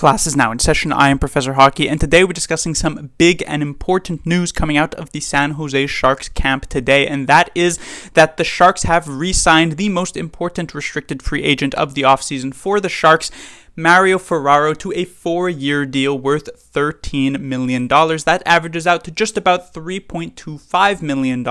Class is now in session. I am Professor Hockey, and today we're discussing some big and important news coming out of the San Jose Sharks camp today, and that is that the Sharks have re-signed the most important restricted free agent of the offseason for the Sharks, Mario Ferraro, to a 4-year deal worth $13 million. That averages out to just about $3.25 million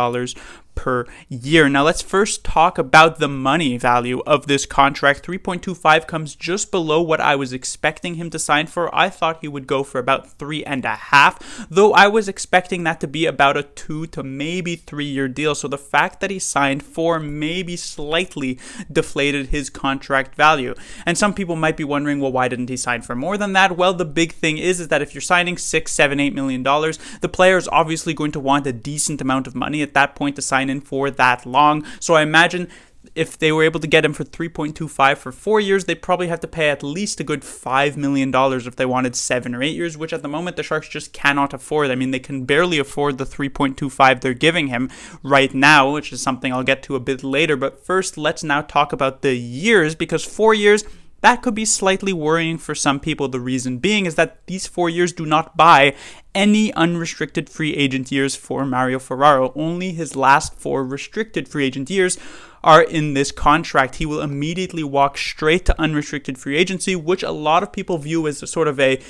per year. Now let's first talk about the money value of this contract. 3.25 comes just below what I was expecting him to sign for. I thought he would go for about 3.5, though I was expecting that to be about a 2 to maybe 3-year deal. So the fact that he signed 4 maybe slightly deflated his contract value. And some people might be wondering, well, why didn't he sign for more than that? Well, the big thing is that if you're signing $6, $7, $8 million, the player is obviously going to want a decent amount of money at that point to sign in for that long. So I imagine if they were able to get him for 3.25 for 4 years, they'd probably have to pay at least a good $5 million if they wanted 7 or 8 years, which at the moment the Sharks just cannot afford. I mean, they can barely afford the 3.25 they're giving him right now, which is something I'll get to a bit later. But first, let's now talk about the years, because 4 years, that could be slightly worrying for some people. The reason being is that these 4 years do not buy any unrestricted free agent years for Mario Ferraro. Only his last 4 restricted free agent years are in this contract. He will immediately walk straight to unrestricted free agency, which a lot of people view as a sort of a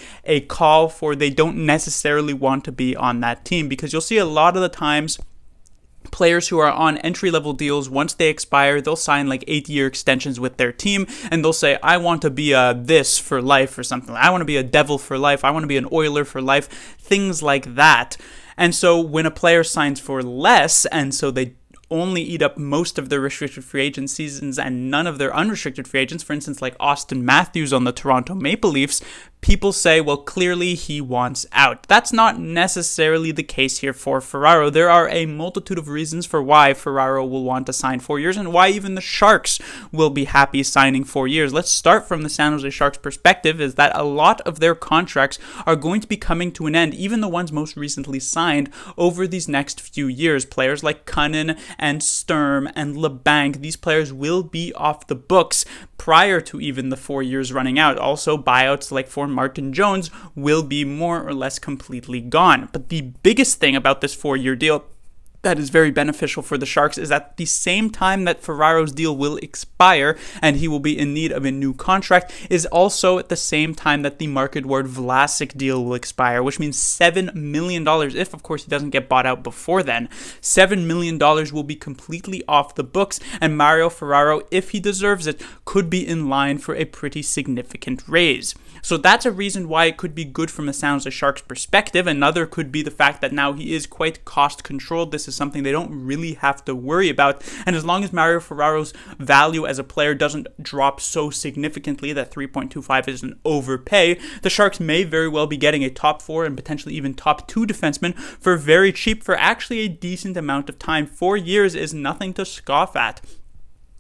call for they don't necessarily want to be on that team, because you'll see a lot of the times players who are on entry-level deals, once they expire, they'll sign like 8-year extensions with their team, and they'll say, I want to be a this for life or something. I want to be a Devil for life. I want to be an Oiler for life. Things like that. And so when a player signs for less, and so they only eat up most of their restricted free agent seasons and none of their unrestricted free agents, for instance, like Austin Matthews on the Toronto Maple Leafs, people say, well, clearly he wants out. That's not necessarily the case here for Ferraro. There are a multitude of reasons for why Ferraro will want to sign 4 years and why even the Sharks will be happy signing 4 years. Let's start from the San Jose Sharks perspective, is that a lot of their contracts are going to be coming to an end, even the ones most recently signed over these next few years. Players like Cunnin and Sturm and LeBanc, these players will be off the books prior to even the 4 years running out. Also, buyouts like for Martin Jones will be more or less completely gone. But the biggest thing about this 4-year deal that is very beneficial for the Sharks is at the same time that Ferraro's deal will expire and he will be in need of a new contract is also at the same time that the Mark Edward Vlasic deal will expire, which means $7 million, if of course he doesn't get bought out before then, $7 million will be completely off the books, and Mario Ferraro, if he deserves it, could be in line for a pretty significant raise. So that's a reason why it could be good from the San Jose Sharks perspective. Another could be the fact that now he is quite cost controlled. This is something they don't really have to worry about. And as long as Mario Ferraro's value as a player doesn't drop so significantly that 3.25 is an overpay, the Sharks may very well be getting a top 4 and potentially even top 2 defenseman for very cheap for actually a decent amount of time. 4 years is nothing to scoff at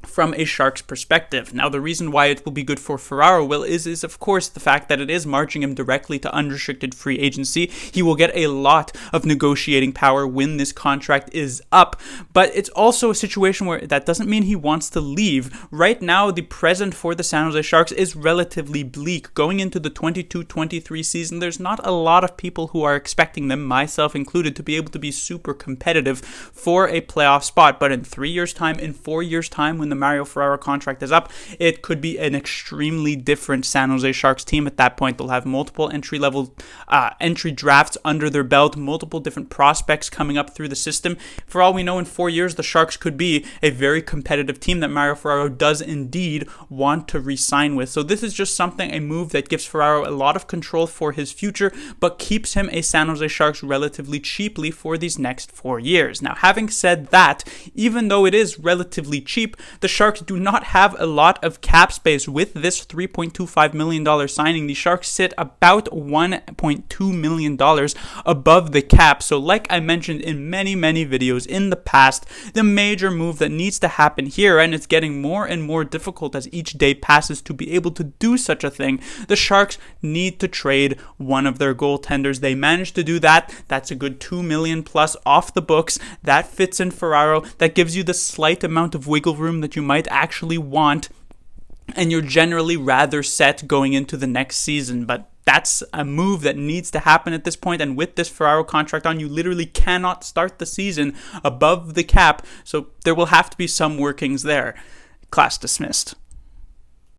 from a Sharks perspective. Now, the reason why it will be good for Ferraro is of course the fact that it is marching him directly to unrestricted free agency. He will get a lot of negotiating power when this contract is up, but it's also a situation where that doesn't mean he wants to leave. Right now, the present for the San Jose Sharks is relatively bleak. Going into the 22-23 season, there's not a lot of people who are expecting them, myself included, to be able to be super competitive for a playoff spot. But in 3 years' time, in 4 years' time, when the Mario Ferraro contract is up, it could be an extremely different San Jose Sharks team at that point. They'll have multiple entry drafts under their belt, multiple different prospects coming up through the system. For all we know, in 4 years, the Sharks could be a very competitive team that Mario Ferraro does indeed want to re-sign with. So this is just a move that gives Ferraro a lot of control for his future, but keeps him a San Jose Sharks relatively cheaply for these next 4 years. Now, having said that, even though it is relatively cheap, the Sharks do not have a lot of cap space with this $3.25 million signing. The Sharks sit about $1.2 million above the cap. So like I mentioned in many videos in the past, the major move that needs to happen here, and it's getting more and more difficult as each day passes to be able to do such a thing, the Sharks need to trade one of their goaltenders. They managed to do that. That's a good $2 million plus off the books. That fits in Ferraro. That gives you the slight amount of wiggle room that you might actually want and you're generally rather set going into the next season. But that's a move that needs to happen at this point, and with this Ferraro contract on, you literally cannot start the season above the cap, so there will have to be some workings there. Class dismissed.